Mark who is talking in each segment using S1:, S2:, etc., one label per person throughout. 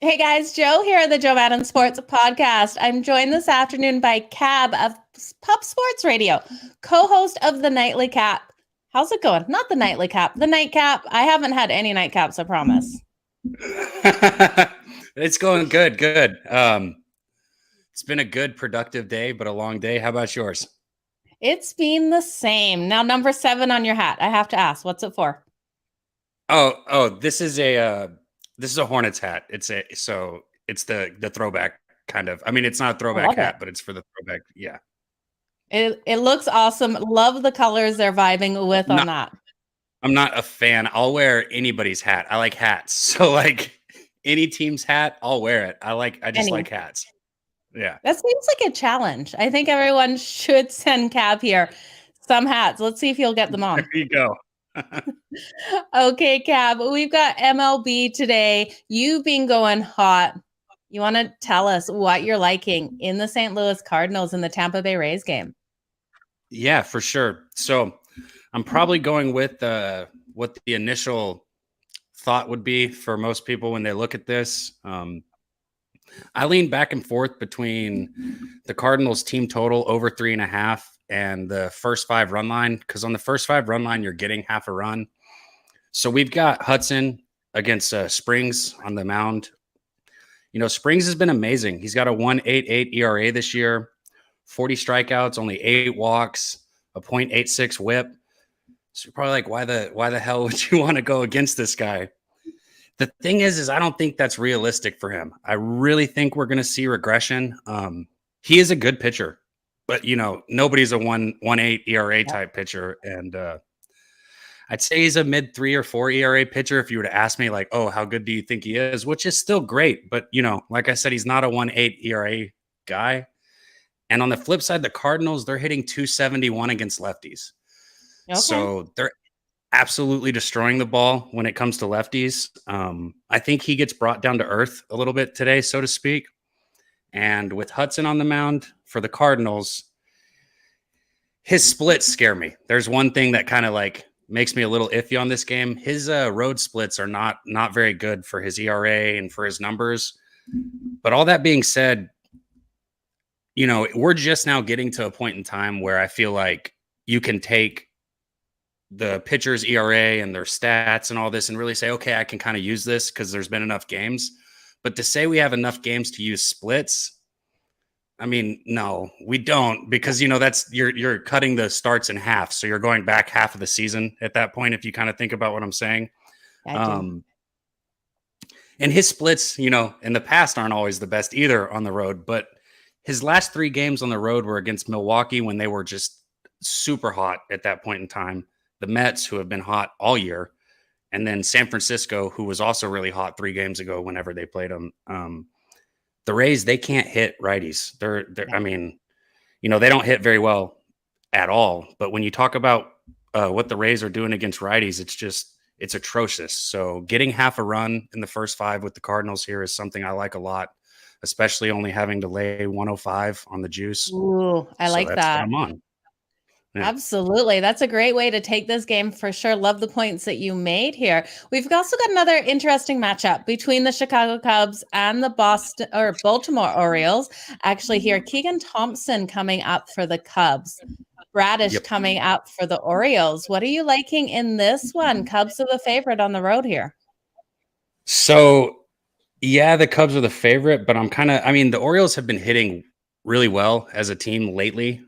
S1: Hey guys, Joe here at the Jo Madden Sports Podcast. I'm joined this afternoon by Cab of PubSportsradio, co-host of the Nightly Cap. How's it going? Not the Nightly Cap, the Nightcap. I haven't had any nightcaps, I promise.
S2: It's going good. It's been a good, productive day, but a long day. How about yours?
S1: It's been the same. Now, number 7 on your hat. I have to ask, what's it for?
S2: Oh, this is a Hornets hat. It's the throwback kind of. I mean, it's not a throwback hat, but it's for the throwback. Yeah.
S1: It looks awesome. Love the colors they're vibing with on that.
S2: I'm not a fan. I'll wear anybody's hat. I like hats. So like any team's hat, I'll wear it. I just like hats. Yeah.
S1: That seems like a challenge. I think everyone should send Cab here some hats. Let's see if he'll get them on.
S2: There you go.
S1: Okay, Cab, we've got MLB today. You've been going hot. You want to tell us what you're liking in the St. Louis Cardinals and the Tampa Bay Rays game?
S2: Yeah, for sure. So I'm probably going with what the initial thought would be for most people when they look at this. I lean back and forth between the Cardinals team total over 3.5 and the first 5 run line, because on the first 5 run line, you're getting half a run. So we've got Hudson against Springs on the mound. You know, Springs has been amazing. He's got a 1.88 ERA this year, 40 strikeouts, only 8 walks, a 0.86 whip. So you're probably like, why the hell would you want to go against this guy? The thing is I don't think that's realistic for him. I really think we're going to see regression. He is a good pitcher, but you know, nobody's a 1.18 ERA type pitcher. And I'd say he's a mid 3 or 4 ERA pitcher. If you were to ask me like, oh, how good do you think he is? Which is still great. But you know, like I said, he's not a 1.8 ERA guy. And on the flip side, the Cardinals, they're hitting 271 against lefties. Okay. So they're absolutely destroying the ball when it comes to lefties. I think he gets brought down to earth a little bit today, so to speak. And with Hudson on the mound for the Cardinals, his splits scare me. There's one thing that kind of like makes me a little iffy on this game. His road splits are not very good for his ERA and for his numbers. But all that being said, you know, we're just now getting to a point in time where I feel like you can take the pitcher's ERA and their stats and all this and really say, okay, I can kind of use this because there's been enough games. But to say we have enough games to use splits, I mean, no, we don't, because, you know, that's you're cutting the starts in half. So you're going back half of the season at that point, if you kind of think about what I'm saying. And his splits, you know, in the past aren't always the best either on the road, but his last 3 games on the road were against Milwaukee when they were just super hot at that point in time. The Mets, who have been hot all year, and then San Francisco, who was also really hot 3 games ago whenever they played them. The Rays, they can't hit righties. They're I mean, you know, they don't hit very well at all. But when you talk about what the Rays are doing against righties, it's atrocious. So getting half a run in the first 5 with the Cardinals here is something I like a lot, especially only having to lay 105 on the juice.
S1: Ooh, I like that.
S2: I'm on.
S1: Yeah. Absolutely. That's a great way to take this game for sure. Love the points that you made here. We've also got another interesting matchup between the Chicago Cubs and the Baltimore Orioles. Actually here, Keegan Thompson coming up for the Cubs. Bradish coming up for the Orioles. What are you liking in this one? Cubs are the favorite on the road here.
S2: So, yeah, the Cubs are the favorite, but the Orioles have been hitting really well as a team lately.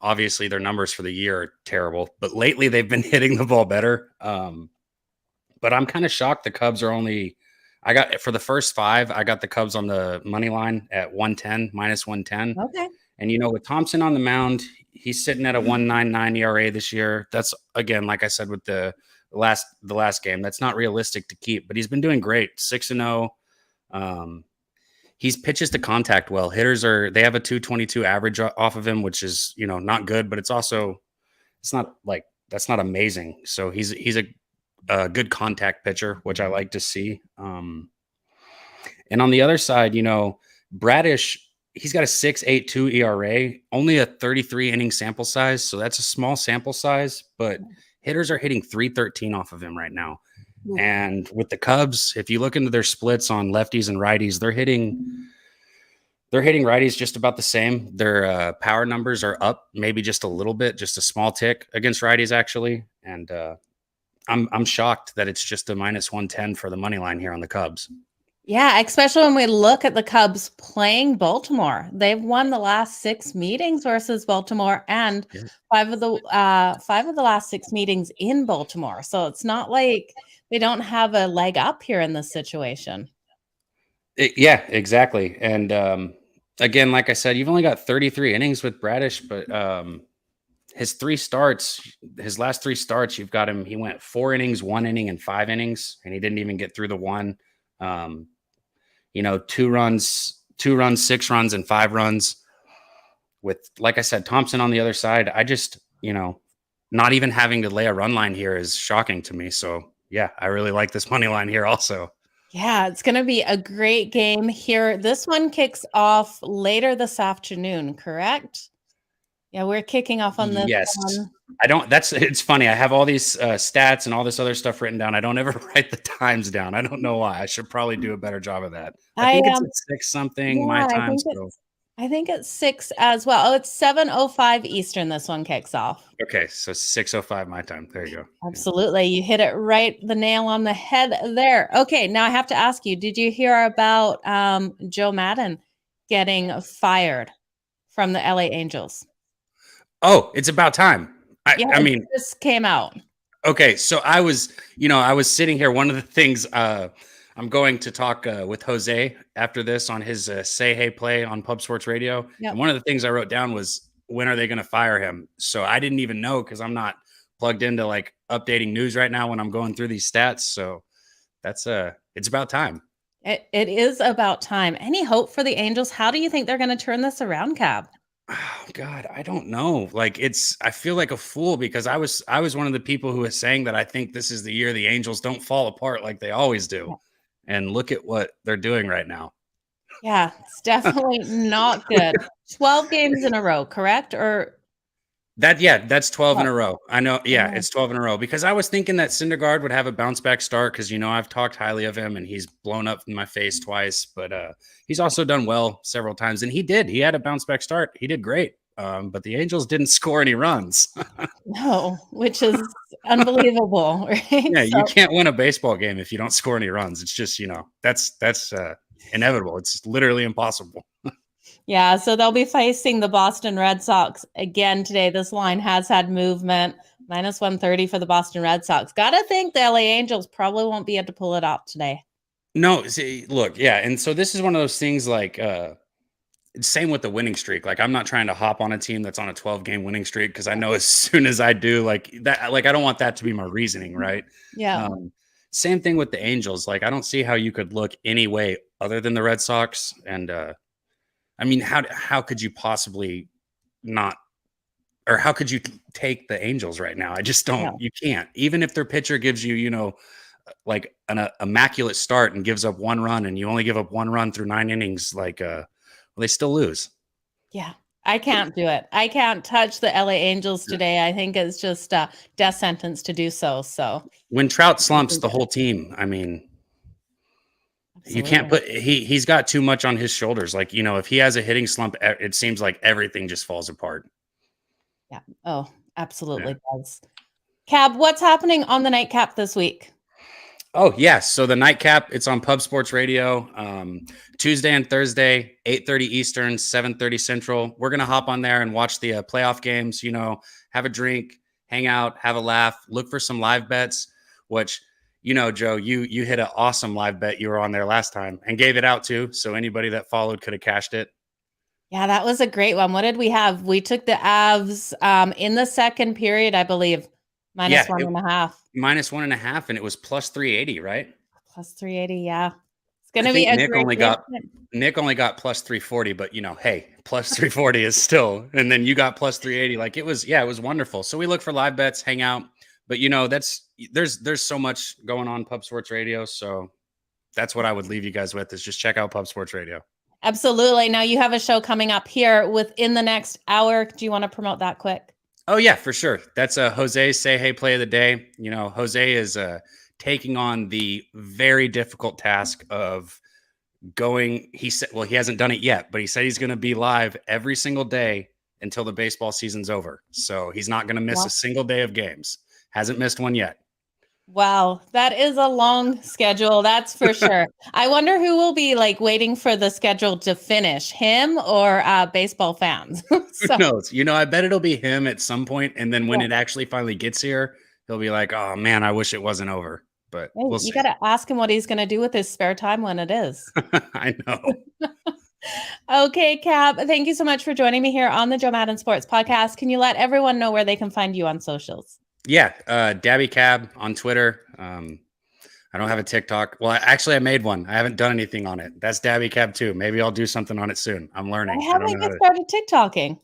S2: Obviously their numbers for the year are terrible, but lately they've been hitting the ball better. But I'm kind of shocked the Cubs are for the first 5, I got the Cubs on the money line at 110, minus 110.
S1: Okay.
S2: And, you know, with Thompson on the mound, he's sitting at a 1.99 ERA this year. That's, again, like I said, with the last game, that's not realistic to keep, but he's been doing great. 6-0. He's pitches to contact well. Hitters they have a 222 average off of him, which is, you know, not good, but it's not like, that's not amazing. So he's a good contact pitcher, which I like to see. And on the other side, you know, Bradish, he's got a 6.82 ERA, only a 33 inning sample size. So that's a small sample size, but hitters are hitting 313 off of him right now.
S1: Ooh.
S2: And with the Cubs, if you look into their splits on lefties and righties, they're hitting righties just about the same. Their power numbers are up maybe just a little bit, just a small tick against righties actually. And I'm shocked that it's just a -110 for the money line here on the Cubs.
S1: Yeah, especially when we look at the Cubs playing Baltimore. They've won the last 6 meetings versus Baltimore, and
S2: Yeah.
S1: 5 of the last 6 meetings in Baltimore. So it's not like they don't have a leg up here in this situation.
S2: Yeah, exactly. And again, like I said, you've only got 33 innings with Bradish, but his last 3 starts, you've got him. He went 4 innings, 1 inning, and 5 innings, and he didn't even get through the one. 2 runs, 6 runs, and 5 runs. With, like I said, Thompson on the other side, I just, not even having to lay a run line here is shocking to me. So yeah, I really like this money line here also.
S1: Yeah, it's going to be a great game here. This one kicks off later this afternoon, correct? Yeah, we're kicking off on this one.
S2: It's funny. I have all these stats and all this other stuff written down. I don't ever write the times down. I don't know why. I should probably do a better job of that. I think it's at 6 something my time.
S1: I think it's 6 as well. Oh, it's 7:05 Eastern. This one kicks off.
S2: Okay, so 6:05 my time. There you go.
S1: Absolutely. You hit it right, the nail on the head there. Okay, now I have to ask you, did you hear about Jo Madden getting fired from the LA Angels?
S2: Oh, it's about time. I mean,
S1: this came out.
S2: Okay, so I was sitting here. One of the things I'm going to talk with Jose after this on his Say Hey Play on Pub Sports Radio. Yep. And one of the things I wrote down was, when are they going to fire him? So I didn't even know, because I'm not plugged into like updating news right now when I'm going through these stats. So that's it's about time.
S1: It is about time. Any hope for the Angels? How do you think they're going to turn this around, Cab?
S2: Oh God, I don't know. Like, I feel like a fool, because I was one of the people who was saying that I think this is the year the Angels don't fall apart like they always do. Yeah. And look at what they're doing right now.
S1: Yeah, it's definitely not good. 12 games in a row, correct? Or
S2: that's 12 in a row. I know. Yeah, it's 12 in a row, because I was thinking that Syndergaard would have a bounce back start, because I've talked highly of him and he's blown up in my face twice, but he's also done well several times, and he did. He had a bounce back start. He did great. But the Angels didn't score any runs.
S1: No, which is unbelievable, right?
S2: Yeah, you can't win a baseball game if you don't score any runs. It's just, that's inevitable. It's literally impossible.
S1: Yeah, so they'll be facing the Boston Red Sox again today. This line has had movement, -130 for the Boston Red Sox. Gotta think the LA Angels probably won't be able to pull it off today.
S2: No, see, look, yeah, and so this is one of those things, like, same with the winning streak. Like, I'm not trying to hop on a team that's on a 12-game winning streak, because I know as soon as I do, like that, like, I don't want that to be my reasoning, right?
S1: Yeah.
S2: Same thing with the Angels. Like, I don't see how you could look any way other than the Red Sox. And I mean, how could you possibly not, or how could you take the Angels right now? I just don't. Yeah. You can't. Even if their pitcher gives you, like an immaculate start and gives up 1 run, and you only give up 1 run through 9 innings, like, they still lose.
S1: Yeah, I can't do it. I can't touch the LA Angels today. I think it's just a death sentence to do so. So
S2: when Trout slumps, the whole team, I mean, absolutely. You can't put, he's got too much on his shoulders. Like, if he has a hitting slump, it seems like everything just falls apart.
S1: Yeah. Oh, absolutely does. Cab, what's happening on the nightcap this week?
S2: Oh, yes. So the nightcap, it's on Pub Sports Radio, Tuesday and Thursday, 8:30 Eastern, 7:30 Central. We're going to hop on there and watch the playoff games, have a drink, hang out, have a laugh, look for some live bets, which, Joe, you hit an awesome live bet. You were on there last time and gave it out too. So anybody that followed could have cashed it.
S1: Yeah, that was a great one. What did we have? We took the Avs in the second period, I believe. -1.5.
S2: -1.5, and it was +380, right?
S1: +380, yeah. It's gonna be a
S2: Nick
S1: great
S2: Nick only got +340, but hey, +340 is still, and then you got +380. Like, it was wonderful. So we look for live bets, hang out, but there's so much going on Pub Sports Radio, so that's what I would leave you guys with, is just check out Pub Sports Radio.
S1: Absolutely. Now you have a show coming up here within the next hour. Do you want to promote that quick?
S2: Oh yeah, for sure. That's a Jose Say Hey play of the day. Jose is taking on the very difficult task of going. He said, well, he hasn't done it yet, but he said he's going to be live every single day until the baseball season's over. So he's not going to miss a single day of games. Hasn't missed one yet.
S1: Wow, that is a long schedule, that's for sure. I wonder who will be like waiting for the schedule to finish, him or baseball fans.
S2: Who knows? I bet it'll be him at some point, and then when it actually finally gets here, he'll be like, "Oh man, I wish it wasn't over." But we'll see.
S1: You got to ask him what he's going to do with his spare time when it is.
S2: I know.
S1: Okay, Cap, thank you so much for joining me here on the Jo Madden Sports Podcast. Can you let everyone know where they can find you on socials?
S2: Yeah, Dabby Cab on Twitter. I don't have a TikTok. Well, I made one. I haven't done anything on it. That's Dabby Cab too. Maybe I'll do something on it soon. I'm learning.
S1: Why haven't you started TikToking?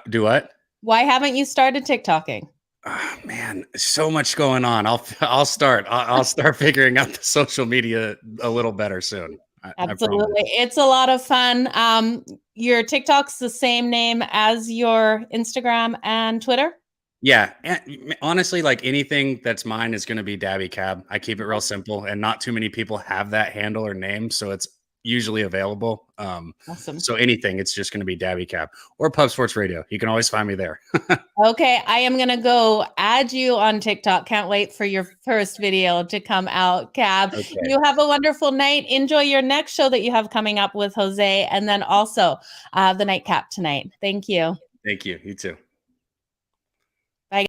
S2: Do what?
S1: Why haven't you started TikToking?
S2: Oh, man, so much going on. I'll start. I'll start figuring out the social media a little better soon.
S1: Absolutely. It's a lot of fun. Your TikTok's the same name as your Instagram and Twitter?
S2: Yeah. And honestly, like anything that's mine is going to be Dabby Cab. I keep it real simple, and not too many people have that handle or name. So it's usually available.
S1: Awesome.
S2: So anything, it's just going to be Dabby Cab or PubSportsRadio. You can always find me there.
S1: Okay. I am going to go add you on TikTok. Can't wait for your first video to come out, Cab. Okay. You have a wonderful night. Enjoy your next show that you have coming up with Jose, and then also the nightcap tonight. Thank you.
S2: Thank you. You too.